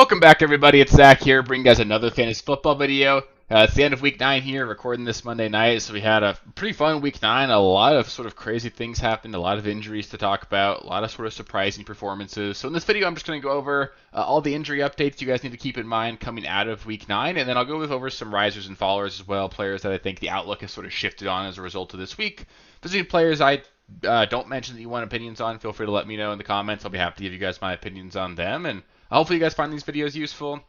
Welcome back, everybody. It's Zach here, bringing you guys another fantasy football video. It's the end of week 9 here, recording this Monday night. So we had a pretty fun week 9. A lot of sort of crazy things happened, a lot of injuries to talk about, a lot of sort of surprising performances. So in this video, I'm just going to go over all the injury updates you guys need to keep in mind coming out of week 9, and then I'll go over some risers and followers as well, players that I think the outlook has sort of shifted on as a result of this week. If there's any players I don't mention that you want opinions on, feel free to let me know in the comments. I'll be happy to give you guys my opinions on them, and hopefully you guys find these videos useful.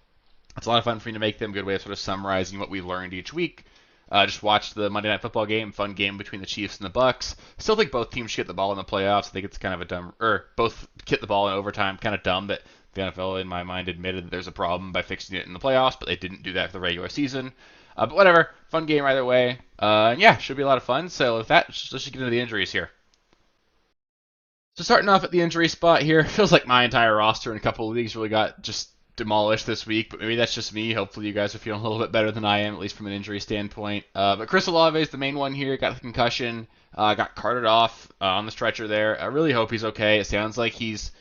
It's a lot of fun for me to make them. Good way of sort of summarizing what we learned each week. Just watched the Monday Night Football game, fun game between the Chiefs and the Bucks. Still think both teams should get the ball in the playoffs. I think it's kind of a dumb, or both get the ball in overtime. Kind of dumb that the NFL, in my mind, admitted that there's a problem by fixing it in the playoffs, but they didn't do that for the regular season. But whatever, fun game either way. And yeah, should be a lot of fun. So with that, let's just get into the injuries here. So starting off at the injury spot here, feels like my entire roster in a couple of leagues really got just demolished this week, but maybe that's just me. Hopefully you guys are feeling a little bit better than I am, at least from an injury standpoint. But Chris Olave is the main one here. Got the concussion, got carted off on the stretcher there. I really hope he's okay. It sounds like he's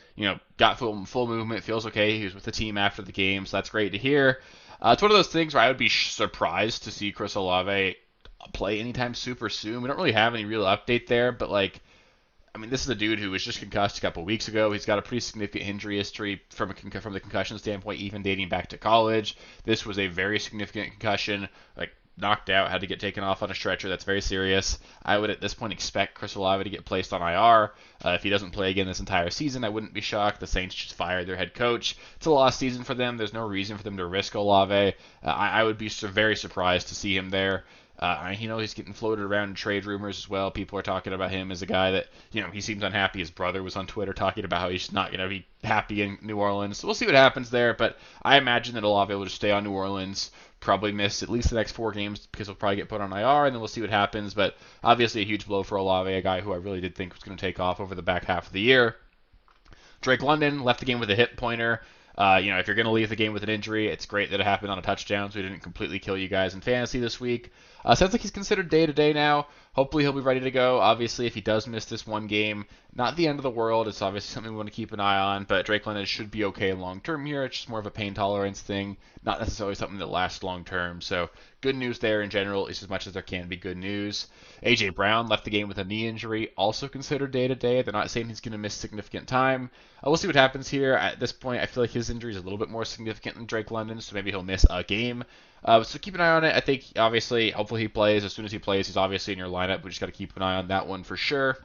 got full movement, feels okay. He was with the team after the game, so that's great to hear. It's one of those things where I would be surprised to see Chris Olave play anytime super soon. We don't really have any real update there, but like, I mean, this is a dude who was just concussed a couple weeks ago. He's got a pretty significant injury history from the concussion standpoint, even dating back to college. This was a very significant concussion, like knocked out, had to get taken off on a stretcher. That's very serious. I would at this point expect Chris Olave to get placed on IR. If he doesn't play again this entire season, I wouldn't be shocked. The Saints just fired their head coach. It's a lost season for them. There's no reason for them to risk Olave. I would be very surprised to see him there. He's getting floated around in trade rumors as well. People are talking about him as a guy that, he seems unhappy. His brother was on Twitter talking about how he's not going to be happy in New Orleans. So we'll see what happens there. But I imagine that Olave will just stay on New Orleans, probably miss at least the next 4 games because he'll probably get put on IR, and then we'll see what happens. But obviously a huge blow for Olave, a guy who I really did think was going to take off over the back half of the year. Drake London left the game with a hip pointer. If you're going to leave the game with an injury, it's great that it happened on a touchdown, so he didn't completely kill you guys in fantasy this week. Sounds like he's considered day-to-day now. Hopefully he'll be ready to go. Obviously, if he does miss this one game, not the end of the world. It's obviously something we want to keep an eye on, but Drake London should be okay long-term here. It's just more of a pain tolerance thing, not necessarily something that lasts long-term. So good news there in general, at least as much as there can be good news. A.J. Brown left the game with a knee injury, also considered day-to-day. They're not saying he's going to miss significant time. We'll see what happens here. At this point, I feel like his injury is a little bit more significant than Drake London, so maybe he'll miss a game. So keep an eye on it. I think, obviously, hopefully he plays. As soon as he plays, he's obviously in your lineup. We just got to keep an eye on that one for sure.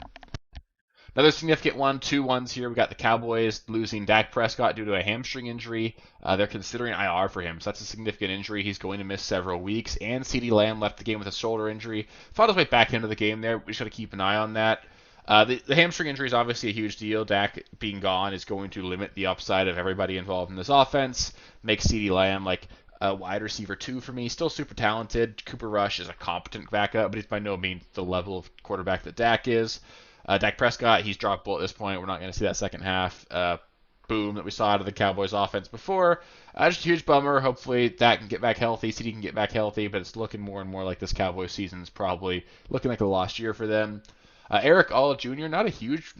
Another significant one, 2 ones here. We got the Cowboys losing Dak Prescott due to a hamstring injury. They're considering IR for him, so that's a significant injury. He's going to miss several weeks. And CeeDee Lamb left the game with a shoulder injury. Fought his way back into the game there. We just got to keep an eye on that. The hamstring injury is obviously a huge deal. Dak being gone is going to limit the upside of everybody involved in this offense. Makes CeeDee Lamb like a wide receiver 2 for me. Still super talented. Cooper Rush is a competent backup, but he's by no means the level of quarterback that Dak is. Dak Prescott, he's droppable at this point. We're not going to see that second half boom that we saw out of the Cowboys offense before. Just a huge bummer. Hopefully Dak can get back healthy. CeeDee can get back healthy, but it's looking more and more like this Cowboys season is probably looking like a lost year for them. Eric All Jr., not a huge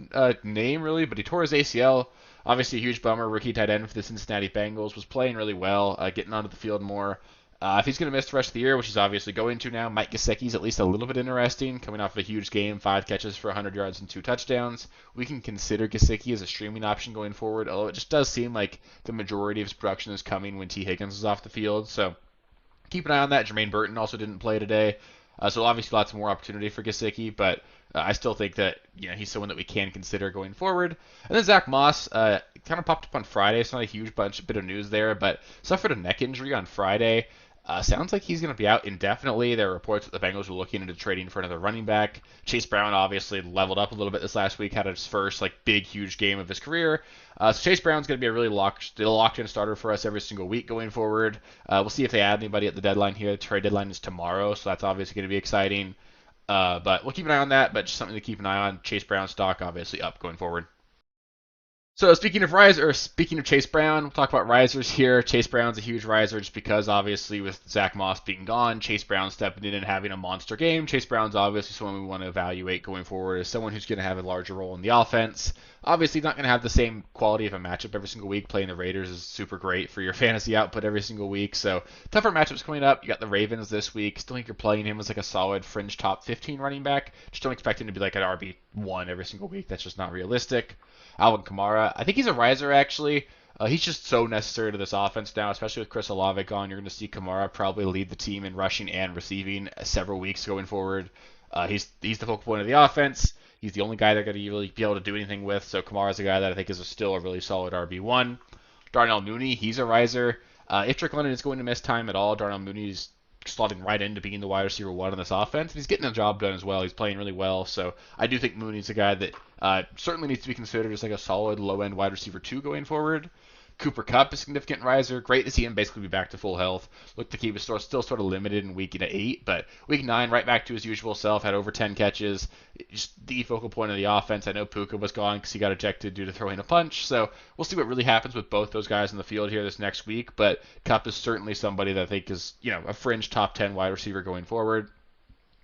name really, but he tore his ACL. Obviously a huge bummer. Rookie tight end for the Cincinnati Bengals. Was playing really well, getting onto the field more. If he's going to miss the rest of the year, which he's obviously going to now, Mike Gesicki's at least a little bit interesting, coming off of a huge game, 5 catches for 100 yards and 2 touchdowns. We can consider Gesicki as a streaming option going forward, although it just does seem like the majority of his production is coming when T. Higgins is off the field. So keep an eye on that. Jermaine Burton also didn't play today. So obviously lots more opportunity for Gesicki, but I still think that he's someone that we can consider going forward. And then Zach Moss kind of popped up on Friday. It's not a huge bit of news there, but suffered a neck injury on Friday. Sounds like he's going to be out indefinitely. There are reports that the Bengals were looking into trading for another running back. Chase Brown obviously leveled up a little bit this last week, had his first big, huge game of his career. So Chase Brown's going to be a really locked-in starter for us every single week going forward. We'll see if they add anybody at the deadline here. The trade deadline is tomorrow, so that's obviously going to be exciting. But we'll keep an eye on that, but just something to keep an eye on. Chase Brown stock obviously up going forward. So speaking of Chase Brown, we'll talk about risers here. Chase Brown's a huge riser just because obviously with Zach Moss being gone, Chase Brown stepping in and having a monster game. Chase Brown's obviously someone we want to evaluate going forward as someone who's going to have a larger role in the offense. Obviously not going to have the same quality of a matchup every single week. Playing the Raiders is super great for your fantasy output every single week. So tougher matchups coming up. You got the Ravens this week. Still think you're playing him as like a solid fringe top 15 running back. Just don't expect him to be like an RB1 every single week. That's just not realistic. Alvin Kamara. I think he's a riser actually. He's just so necessary to this offense now, especially with Chris Olave gone. You're going to see Kamara probably lead the team in rushing and receiving several weeks going forward. He's the focal point of the offense. He's the only guy they're going to really be able to do anything with. So Kamara's a guy that I think is still a really solid RB1. Darnell Mooney, he's a riser. If Drake London is going to miss time at all, Darnell Mooney's slotting right into being the wide receiver one on this offense. And he's getting the job done as well. He's playing really well. So I do think Mooney's a guy that certainly needs to be considered as like a solid low-end wide receiver two going forward. Cooper Kupp is a significant riser. Great to see him basically be back to full health. Looked like he was still sort of limited in week 8, but week 9, right back to his usual self, had over 10 catches. Just the focal point of the offense. I know Puka was gone because he got ejected due to throwing a punch, so we'll see what really happens with both those guys in the field here this next week, but Kupp is certainly somebody that I think is, a fringe top 10 wide receiver going forward.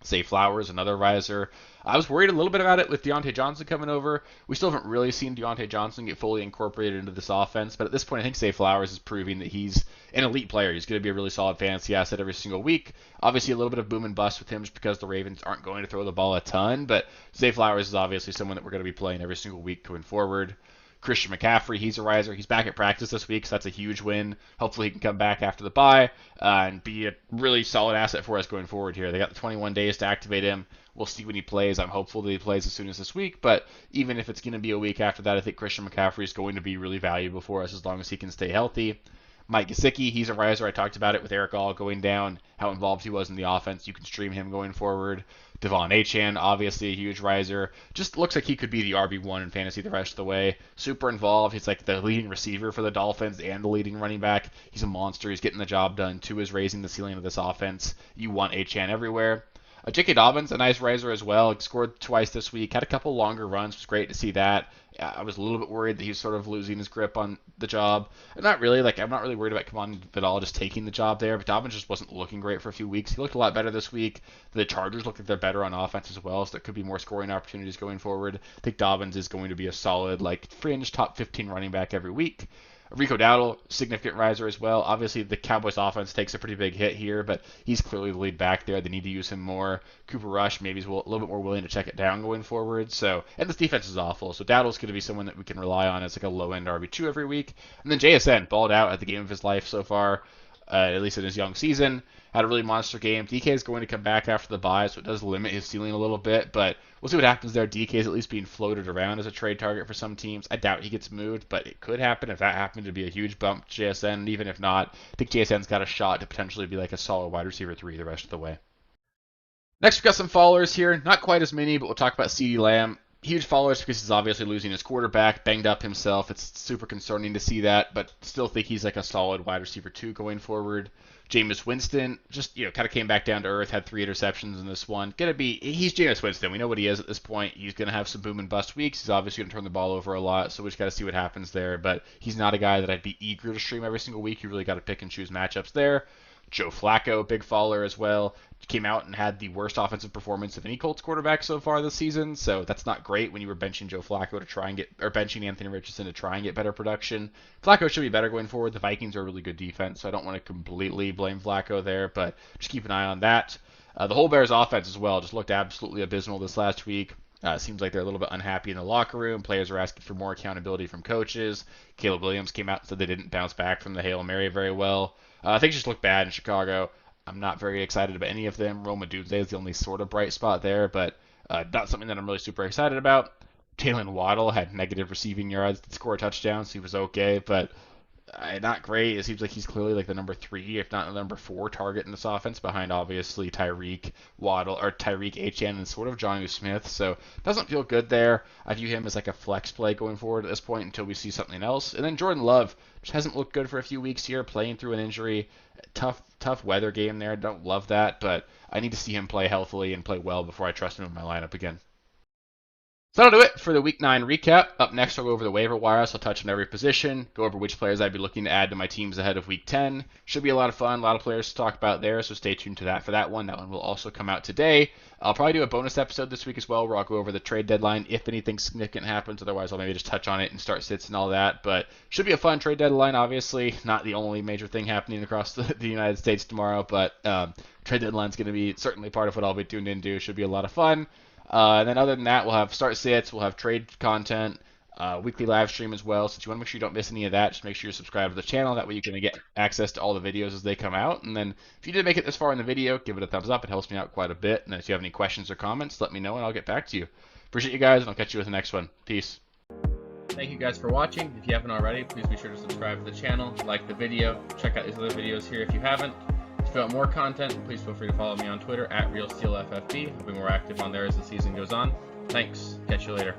Zay Flowers, another riser. I was worried a little bit about it with Deontay Johnson coming over. We still haven't really seen Deontay Johnson get fully incorporated into this offense, but at this point, I think Zay Flowers is proving that he's an elite player. He's going to be a really solid fantasy asset every single week. Obviously, a little bit of boom and bust with him just because the Ravens aren't going to throw the ball a ton, but Zay Flowers is obviously someone that we're going to be playing every single week going forward. Christian McCaffrey, he's a riser. He's back at practice this week, so that's a huge win. Hopefully, he can come back after the bye and be a really solid asset for us going forward here. They got the 21 days to activate him. We'll see when he plays. I'm hopeful that he plays as soon as this week, but even if it's going to be a week after that, I think Christian McCaffrey is going to be really valuable for us as long as he can stay healthy. Mike Gesicki, he's a riser. I talked about it with Eric All going down, how involved he was in the offense. You can stream him going forward. Devon Achane, obviously a huge riser. Just looks like he could be the RB1 in fantasy the rest of the way. Super involved. He's like the leading receiver for the Dolphins and the leading running back. He's a monster. He's getting the job done. 2 is raising the ceiling of this offense. You want Achane everywhere. J.K. Dobbins, a nice riser as well. He scored twice this week. Had a couple longer runs. It was great to see that. I was a little bit worried that he was sort of losing his grip on the job. Not really. I'm not really worried about Kamon Vidal just taking the job there. But Dobbins just wasn't looking great for a few weeks. He looked a lot better this week. The Chargers look like they're better on offense as well, so there could be more scoring opportunities going forward. I think Dobbins is going to be a solid, fringe top 15 running back every week. Rico Dowdle, significant riser as well. Obviously, the Cowboys offense takes a pretty big hit here, but he's clearly the lead back there. They need to use him more. Cooper Rush maybe is a little bit more willing to check it down going forward. So, and this defense is awful. So Dowdle's going to be someone that we can rely on as like a low-end RB2 every week. And then JSN balled out at the game of his life so far, at least in his young season. Had a really monster game. DK is going to come back after the bye, so it does limit his ceiling a little bit, but we'll see what happens there. DK is at least being floated around as a trade target for some teams. I doubt he gets moved, but it could happen. If that happened, to be a huge bump to JSN. And even if not, I think JSN's got a shot to potentially be like a solid wide receiver 3 the rest of the way. Next, we've got some followers here. Not quite as many, but we'll talk about CeeDee Lamb. Huge followers because he's obviously losing his quarterback, banged up himself. It's super concerning to see that, but still think he's like a solid wide receiver 2 going forward. Jameis Winston just, kind of came back down to earth, had 3 interceptions in this one. He's Jameis Winston. We know what he is at this point. He's going to have some boom and bust weeks. He's obviously going to turn the ball over a lot, so we just got to see what happens there. But he's not a guy that I'd be eager to stream every single week. You really got to pick and choose matchups there. Joe Flacco, big faller as well, came out and had the worst offensive performance of any Colts quarterback so far this season. So that's not great when you were benching Joe Flacco to try and benching Anthony Richardson to try and get better production. Flacco should be better going forward. The Vikings are a really good defense, so I don't want to completely blame Flacco there, but just keep an eye on that. The whole Bears offense as well just looked absolutely abysmal this last week. Seems like they're a little bit unhappy in the locker room. Players are asking for more accountability from coaches. Caleb Williams came out and said they didn't bounce back from the Hail Mary very well. Things just look bad in Chicago. I'm not very excited about any of them. Rome Odunze is the only sort of bright spot there, but not something that I'm really super excited about. Jalen Waddle had negative receiving yards, did score a touchdown, so he was okay, but not great. It seems like he's clearly like the number 3, if not the number 4 target in this offense, behind obviously Tyreek Achane, and sort of Jonnu Smith. So doesn't feel good there. I view him as like a flex play going forward at this point until we see something else. And then Jordan Love just hasn't looked good for a few weeks here, playing through an injury. Tough weather game there. Don't love that, but I need to see him play healthily and play well before I trust him in my lineup again. So that'll do it for the Week 9 recap. Up next, I'll go over the waiver wire, so I'll touch on every position, go over which players I'd be looking to add to my teams ahead of Week 10. Should be a lot of fun, a lot of players to talk about there, so stay tuned to that for that one. That one will also come out today. I'll probably do a bonus episode this week as well, where I'll go over the trade deadline if anything significant happens. Otherwise, I'll maybe just touch on it and start sits and all that. But should be a fun trade deadline, obviously. Not the only major thing happening across the United States tomorrow, but trade deadline's going to be certainly part of what I'll be tuned into. Should be a lot of fun. And then other than that, we'll have start sits, we'll have trade content, weekly live stream as well. So if you want to make sure you don't miss any of that, just make sure you're subscribed to the channel. That way you can get access to all the videos as they come out. And then if you did make it this far in the video, give it a thumbs up. It helps me out quite a bit. And if you have any questions or comments, let me know and I'll get back to you. Appreciate you guys, and I'll catch you with the next one. Peace. Thank you guys for watching. If you haven't already, please be sure to subscribe to the channel, like the video, check out these other videos here if you haven't. If you want more content, please feel free to follow me on Twitter at RealSteelFFB. I'll be more active on there as the season goes on. Thanks. Catch you later.